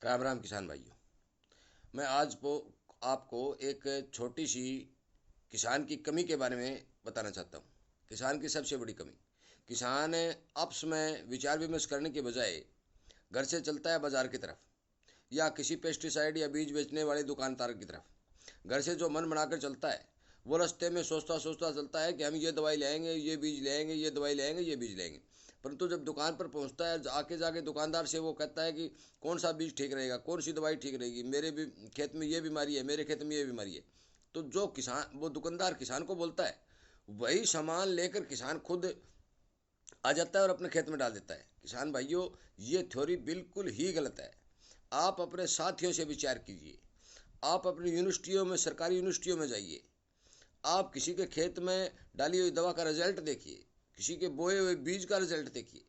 राम राम किसान भाइयों। मैं आज आपको एक छोटी सी किसान की कमी के बारे में बताना चाहता हूँ। किसान की सबसे बड़ी कमी, किसान आपस में विचार विमर्श करने के बजाय घर से चलता है बाजार की तरफ, या किसी पेस्टिसाइड या बीज बेचने वाले दुकानदार की तरफ। घर से जो मन बनाकर चलता है, वो रास्ते में सोचता सोचता चलता है कि हम ये दवाई लाएंगे, ये बीज लाएंगे, ये दवाई लाएंगे, ये बीज लाएंगे। परंतु जब दुकान पर पहुंचता है, आके जाके दुकानदार से वो कहता है कि कौन सा बीज ठीक रहेगा, कौन सी दवाई ठीक रहेगी, मेरे भी खेत में ये बीमारी है, मेरे खेत में ये बीमारी है। तो जो किसान, वो दुकानदार किसान को बोलता है, वही सामान लेकर किसान खुद आ जाता है और अपने खेत में डाल देता है। किसान भाइयों, ये थ्योरी बिल्कुल ही गलत है। आप अपने साथियों से विचार कीजिए, आप अपनी यूनिवर्सिटियों में, सरकारी यूनिवर्सिटियों में जाइए, आप किसी के खेत में डाली हुई दवा का रिजल्ट देखिए, किसी के बोए हुए बीज का रिजल्ट देखिए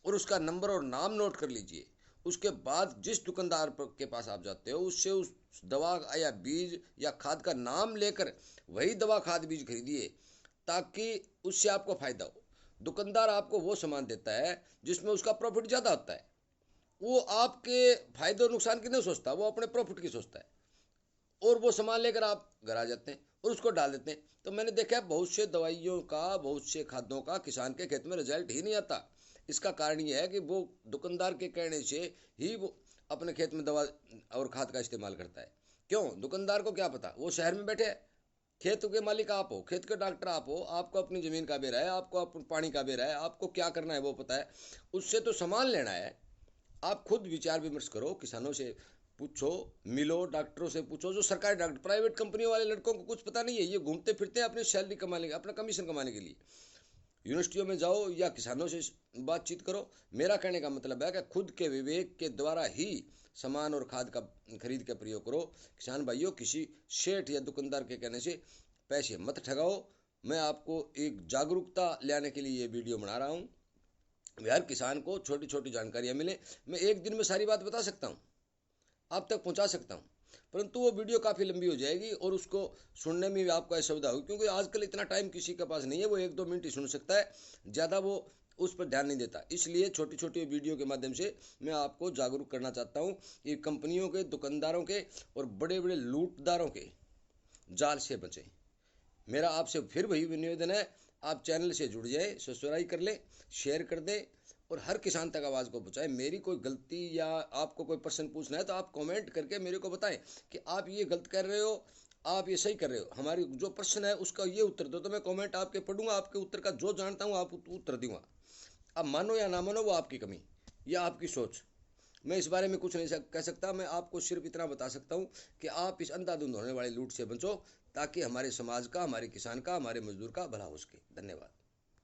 और उसका नंबर और नाम नोट कर लीजिए। उसके बाद जिस दुकानदार के पास आप जाते हो, उससे उस दवा या बीज या खाद का नाम लेकर वही दवा खाद बीज खरीदिए, ताकि उससे आपको फायदा हो। दुकानदार आपको वो सामान देता है जिसमें उसका प्रॉफिट ज़्यादा होता है। वो आपके फायदे और नुकसान की नहीं सोचता, वो अपने प्रॉफिट की सोचता है। और वो सामान लेकर आप घर आ जाते हैं और उसको डाल देते हैं। तो मैंने देखा है बहुत से दवाइयों का, बहुत से खादों का किसान के खेत में रिजल्ट ही नहीं आता। इसका कारण ये है कि वो दुकानदार के कहने से ही वो अपने खेत में दवा और खाद का इस्तेमाल करता है। क्यों? दुकानदार को क्या पता, वो शहर में बैठे है, खेत के मालिक आप हो, खेत के डॉक्टर आप हो, आपको अपनी ज़मीन का बेरा है, आपको अपने पानी का बेरा है, आपको क्या करना है वो पता है। उससे तो सामान लेना है। आप खुद विचार विमर्श करो, किसानों से पूछो, मिलो, डॉक्टरों से पूछो, जो सरकारी डॉक्टर, प्राइवेट कंपनियों वाले लड़कों को कुछ पता नहीं है, ये घूमते फिरते हैं अपनी सैलरी कमाने के, अपना कमीशन कमाने के लिए। यूनिवर्सिटियों में जाओ या किसानों से बातचीत करो। मेरा कहने का मतलब है कि खुद के विवेक के द्वारा ही सामान और खाद का खरीद के प्रयोग करो। किसान भाइयों, किसी सेठ या दुकानदार के कहने से पैसे मत ठगाओ। मैं आपको एक जागरूकता लाने के लिए ये वीडियो बना रहा हूँ। हर किसान को छोटी छोटी जानकारियाँ मिले। मैं एक दिन में सारी बात बता सकता हूँ, आप तक पहुंचा सकता हूं, परंतु वो वीडियो काफ़ी लंबी हो जाएगी और उसको सुनने में भी आपको असुविधा होगी, क्योंकि आजकल इतना टाइम किसी के पास नहीं है। वो 1-2 मिनट ही सुन सकता है, ज़्यादा वो उस पर ध्यान नहीं देता। इसलिए छोटी छोटी वीडियो के माध्यम से मैं आपको जागरूक करना चाहता हूँ कि कंपनियों के, दुकानदारों के और बड़े बड़े लूटदारों के जाल से बचें। मेरा आपसे फिर वही निवेदन है, आप चैनल से जुड़ जाए, सब्सक्राइब कर लें, शेयर कर दें और हर किसान तक आवाज़ को पहुँचाएं। मेरी कोई गलती या आपको कोई प्रश्न पूछना है तो आप कमेंट करके मेरे को बताएं कि आप ये गलत कर रहे हो, आप ये सही कर रहे हो। हमारी जो प्रश्न है उसका ये उत्तर दो, तो मैं कमेंट आपके पढ़ूंगा, आपके उत्तर का जो जानता हूँ आप उत्तर दूंगा। अब मानो या ना मानो, वो आपकी कमी या आपकी सोच। मैं इस बारे में कुछ नहीं कह सकता। मैं आपको सिर्फ इतना बता सकता हूँ कि आप इस अंधाधुंध होने वाली लूट से बचो, ताकि हमारे समाज का, हमारे किसान का, हमारे मजदूर का भला हो सके। धन्यवाद।